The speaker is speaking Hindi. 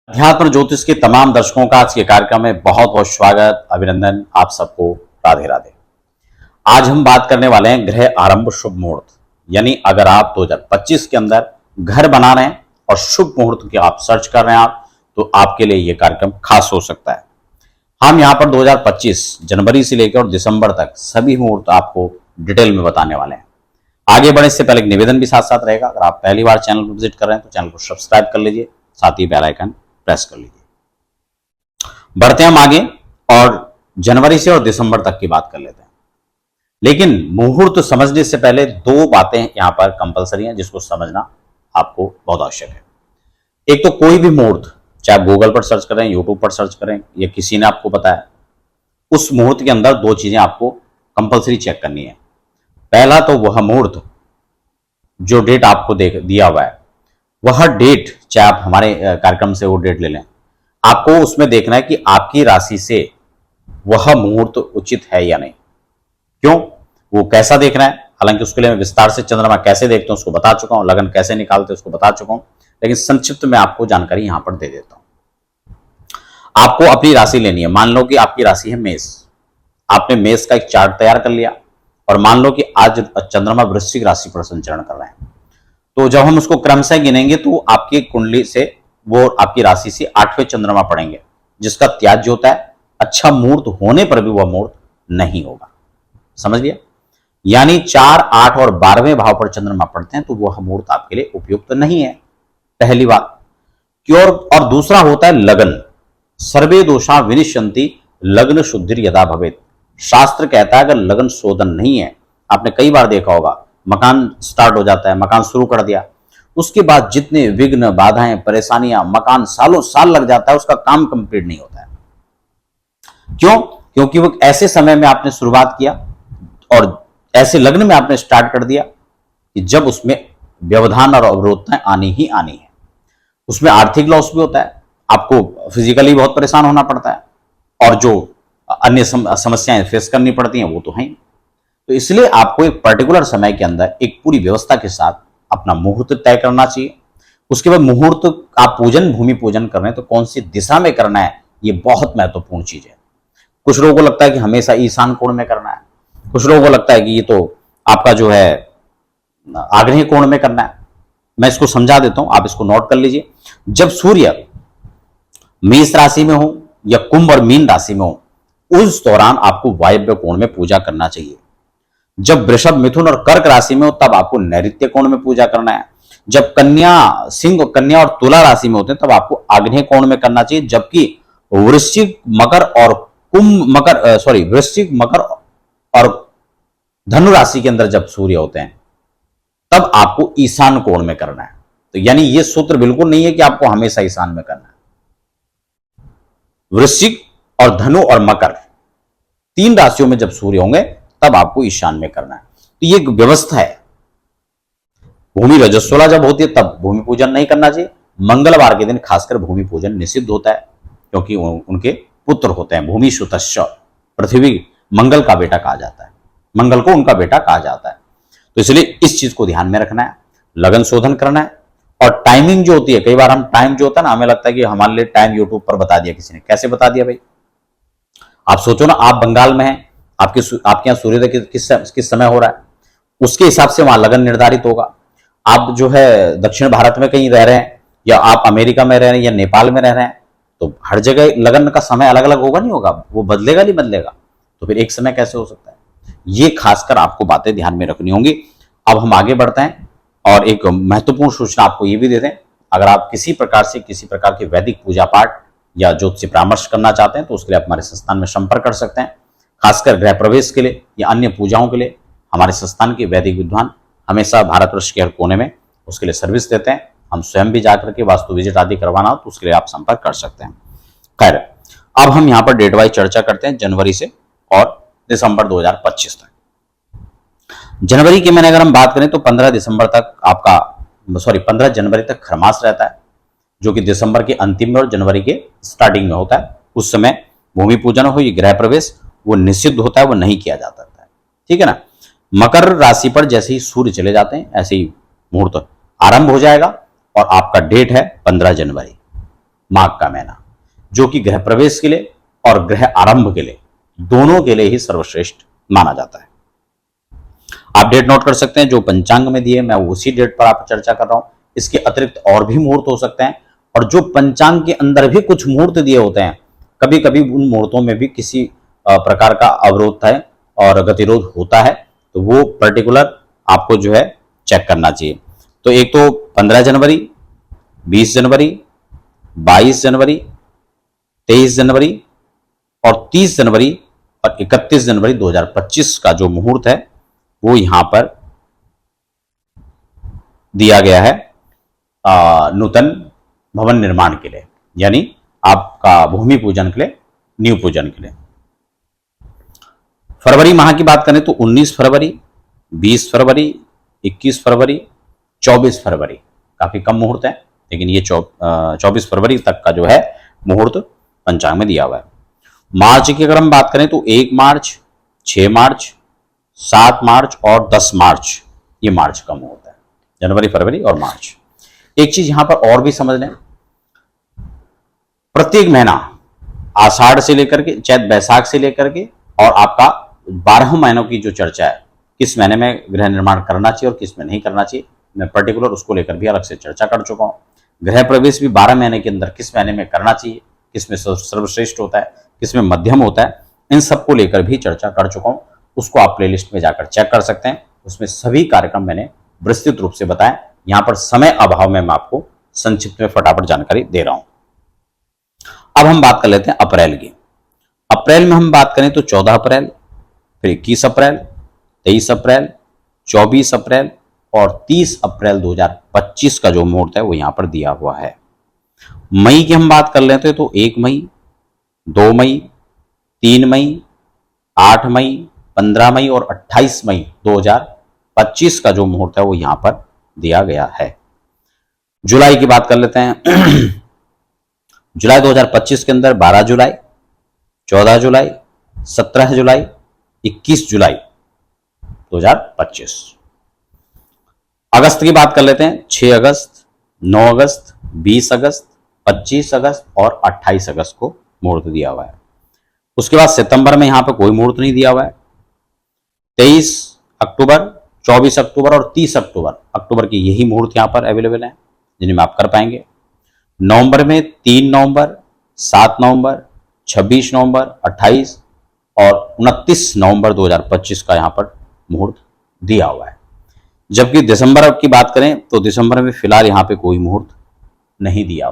अध्यात्म ज्योतिष के तमाम दर्शकों का आज के कार्यक्रम में बहुत बहुत स्वागत, अभिनंदन। आप सबको राधे राधे। आज हम बात करने वाले हैं ग्रह आरंभ शुभ मुहूर्त, यानी अगर आप 2025 के अंदर घर बना रहे हैं और शुभ मुहूर्त की आप सर्च कर रहे हैं तो आपके लिए यह कार्यक्रम खास हो सकता है। हम यहाँ पर 2025 जनवरी से लेकर और दिसंबर तक सभी मुहूर्त आपको डिटेल में बताने वाले हैं। आगे बढ़ने से पहले एक निवेदन भी साथ साथ रहेगा, अगर आप पहली बार चैनल को विजिट कर रहे हैं तो चैनल को सब्सक्राइब कर लीजिए, साथ ही बेल आइकन प्रेस कर लीजिए। बढ़ते हैं हम आगे और जनवरी से और दिसंबर तक की बात कर लेते हैं। लेकिन मुहूर्त समझने से पहले दो बातें यहां पर कंपलसरी हैं जिसको समझना आपको बहुत आवश्यक है। एक तो कोई भी मुहूर्त, चाहे आप गूगल पर सर्च करें, यूट्यूब पर सर्च करें या किसी ने आपको बताया, उस मुहूर्त के अंदर दो चीजें आपको कंपलसरी चेक करनी है। पहला तो वह मुहूर्त जो डेट आपको दिया हुआ है, वह डेट, चाहे आप हमारे कार्यक्रम से वो डेट ले लें, आपको उसमें देखना है कि आपकी राशि से वह मुहूर्त उचित है या नहीं। क्यों, वो कैसा देखना है, हालांकि उसके लिए मैं विस्तार से चंद्रमा कैसे देखते हैं उसको बता चुका हूं, लगन कैसे निकालते हैं उसको बता चुका हूं, लेकिन संक्षिप्त में आपको जानकारी यहां पर दे देता हूं। आपको अपनी राशि लेनी है। मान लो कि आपकी राशि है मेष, आपने मेष का एक चार्ट तैयार कर लिया और मान लो कि आज चंद्रमा वृश्चिक राशि पर संचरण कर रहे हैं, तो जब हम उसको क्रमशः गिनेंगे तो आपकी कुंडली से वो आपकी राशि से 8वें चंद्रमा पड़ेंगे, जिसका त्याज्य होता है। अच्छा मुहूर्त होने पर भी वह मुहूर्त नहीं होगा। समझ लिया? यानी 4, 8 और 12वें भाव पर चंद्रमा पड़ते हैं तो वह मुहूर्त आपके लिए उपयुक्त नहीं है, पहली बात। और दूसरा होता है लगन। सर्वे दोषा विनिश्यन्ति लग्न शुद्धिर यदा भवेत। शास्त्र कहता है अगर लगन शोधन नहीं है, आपने कई बार देखा होगा, मकान स्टार्ट हो जाता है, मकान शुरू कर दिया, उसके बाद जितने विघ्न, बाधाएं, परेशानियां, मकान सालों साल लग जाता है, उसका काम कंप्लीट नहीं होता है। क्यों? क्योंकि वो ऐसे समय में आपने शुरुआत किया और ऐसे लग्न में आपने स्टार्ट कर दिया कि जब उसमें व्यवधान और अवरोधताएं आनी ही आनी है। उसमें आर्थिक लॉस भी होता है, आपको फिजिकली बहुत परेशान होना पड़ता है, और जो अन्य समस्याएं फेस करनी पड़ती हैं वो तो हैं। तो इसलिए आपको एक पर्टिकुलर समय के अंदर एक पूरी व्यवस्था के साथ अपना मुहूर्त तय करना चाहिए। उसके बाद मुहूर्त आप पूजन, भूमि पूजन कर रहे हैं तो कौन सी दिशा में करना है, ये बहुत महत्वपूर्ण चीज है। कुछ लोगों को लगता है कि हमेशा ईशान कोण में करना है, कुछ लोगों को लगता है कि ये तो आपका जो है आग्नेय कोण में करना है। मैं इसको समझा देता हूं, आप इसको नोट कर लीजिए। जब सूर्य मेष राशि में हो या कुंभ और मीन राशि में हो, उस दौरान आपको वायव्य कोण में पूजा करना चाहिए। जब वृषभ, मिथुन और कर्क राशि में हो तब आपको नैऋत्य कोण में पूजा करना है। जब कन्या, सिंह, कन्या और तुला राशि में होते हैं तब आपको आग्नेय कोण में करना चाहिए। जबकि वृश्चिक, मकर और वृश्चिक, मकर और धनु राशि के अंदर जब सूर्य होते हैं तब आपको ईशान कोण में करना है। तो यानी यह सूत्र बिल्कुल नहीं है कि आपको हमेशा ईशान में करना है। वृश्चिक और धनु और मकर, तीन राशियों में जब सूर्य होंगे तब आपको ईशान में करना है। तो ये एक व्यवस्था है। भूमि रजस्वला जब होती है तब भूमि पूजन नहीं करना चाहिए। मंगलवार के दिन खासकर भूमि पूजन निषिद्ध होता है, क्योंकि उनके पुत्र होते हैं। भूमि सुतश्च, पृथ्वी मंगल का बेटा कहा जाता है, मंगल को उनका बेटा कहा जाता है। तो इसलिए इस चीज को ध्यान में रखना है, लगन शोधन करना है। और टाइमिंग जो होती है, कई बार हम टाइम जो होता है ना, हमें लगता है कि हमारे लिए टाइम यूट्यूब पर बता दिया किसी ने। कैसे बता दिया भाई? आप सोचो ना, आप बंगाल में हैं, आपके यहाँ सूर्योदय किस समय हो रहा है, उसके हिसाब से वहां लगन निर्धारित होगा। आप जो है दक्षिण भारत में कहीं रह रहे हैं, या आप अमेरिका में रह रहे हैं, या नेपाल में रह रहे हैं, तो हर जगह लगन का समय अलग अलग होगा, नहीं होगा, वो बदलेगा नहीं बदलेगा। तो फिर एक समय कैसे हो सकता है? ये खासकर आपको बातें ध्यान में रखनी होंगी। अब हम आगे बढ़ते हैं और एक महत्वपूर्ण सूचना आपको ये भी दे दें, अगर आप किसी प्रकार के वैदिक पूजा पाठ या ज्योतिष परामर्श करना चाहते हैं तो उसके लिए आप हमारे संस्थान में संपर्क कर सकते हैं। खासकर गृह प्रवेश के लिए या अन्य पूजाओं के लिए हमारे संस्थान के वैदिक विद्वान हमेशा भारतवर्ष के हर कोने में उसके लिए सर्विस देते हैं। हम स्वयं भी जाकर के वास्तु विजिट आदि करवाना हो तो उसके लिए आप संपर्क कर सकते हैं। खैर, अब हम यहाँ पर डेट वाइज चर्चा करते हैं जनवरी से और दिसंबर 2025 तक। जनवरी की मैंने अगर हम बात करें तो 15 जनवरी तक खरमास रहता है, जो कि दिसंबर के अंतिम में और जनवरी के स्टार्टिंग में होता है। उस समय भूमि पूजन हो, ये गृह प्रवेश वो निषिद्ध होता है, वो नहीं किया जाता है। ठीक है ना? मकर राशि पर जैसे ही सूर्य चले जाते हैं ऐसे ही मुहूर्त आरंभ हो जाएगा और आपका डेट है 15 जनवरी। माघ का महीना, जो कि गृह प्रवेश के लिए और गृह आरंभ के लिए दोनों के लिए ही सर्वश्रेष्ठ माना जाता है। आप डेट नोट कर सकते हैं, जो पंचांग में दिए मैं उसी डेट पर आप चर्चा कर रहा हूं। इसके अतिरिक्त और भी मुहूर्त हो सकते हैं, और जो पंचांग के अंदर भी कुछ मुहूर्त दिए होते हैं, कभी कभी उन मुहूर्तों में भी किसी प्रकार का अवरोध है और गतिरोध होता है, तो वो पर्टिकुलर आपको जो है चेक करना चाहिए। तो एक तो 15 जनवरी, 20 जनवरी, 22 जनवरी, 23 जनवरी और 30 जनवरी और 31 जनवरी 2025 का जो मुहूर्त है वो यहां पर दिया गया है नूतन भवन निर्माण के लिए, यानी आपका भूमि पूजन के लिए, नींव पूजन के लिए। फरवरी माह की बात करें तो 19 फरवरी, 20 फरवरी, 21 फरवरी, 24 फरवरी, काफी कम मुहूर्त है, लेकिन ये 24 फरवरी तक का जो है मुहूर्त पंचांग में दिया हुआ है। मार्च की अगर हम बात करें तो 1 मार्च, 6 मार्च, 7 मार्च और 10 मार्च, ये मार्च का मुहूर्त है। जनवरी, फरवरी और मार्च। एक चीज यहां पर और भी समझ लें, प्रत्येक महीना आषाढ़ से लेकर के चैत बैसाख से लेकर के और आपका 12 महीनों की जो चर्चा है, किस महीने में गृह निर्माण करना चाहिए और किस में नहीं करना चाहिए, मैं पर्टिकुलर उसको लेकर भी अलग से चर्चा कर चुका हूं। गृह प्रवेश भी 12 महीने के अंदर किस महीने में करना चाहिए, किस में सर्वश्रेष्ठ होता है, किस में मध्यम होता है, इन सबको लेकर भी चर्चा कर चुका हूं। उसको आप प्लेलिस्ट में जाकर चेक कर सकते हैं, उसमें सभी कार्यक्रम मैंने विस्तृत रूप से बताए। यहां पर समय अभाव में मैं आपको संक्षिप्त में फटाफट जानकारी दे रहा हूं। अब हम बात कर लेते हैं अप्रैल की। अप्रैल में हम बात करें तो 14 अप्रैल, फिर 21 अप्रैल, 23 अप्रैल, 24 अप्रैल और 30 अप्रैल 2025 का जो मुहूर्त है वो यहां पर दिया हुआ है। मई की हम बात कर लेते हैं तो 1 मई, 2 मई, 3 मई, 8 मई, 15 मई और 28 मई 2025 का जो मुहूर्त है वो यहां पर दिया गया है। जुलाई की बात कर लेते हैं। जुलाई 2025 के अंदर 12 जुलाई, 14 जुलाई, 17 जुलाई, 21 जुलाई 2025। अगस्त की बात कर लेते हैं, 6 अगस्त, 9 अगस्त, 20 अगस्त, 25 अगस्त और 28 अगस्त को मुहूर्त दिया हुआ है। उसके बाद सितंबर में यहां पर कोई मुहूर्त नहीं दिया हुआ है। 23 अक्टूबर, 24 अक्टूबर और 30 अक्टूबर की यही मुहूर्त यहां पर अवेलेबल है, जिन्हें आप कर पाएंगे। नवंबर में 3 नवंबर, 7 नवंबर, 26 नवंबर, 28 और 29 नवंबर 2025 का यहां पर मुहूर्त दिया हुआ है। जबकि दिसंबर की बात करें तो दिसंबर में फिलहाल यहां पे कोई मुहूर्त नहीं दिया हुआ।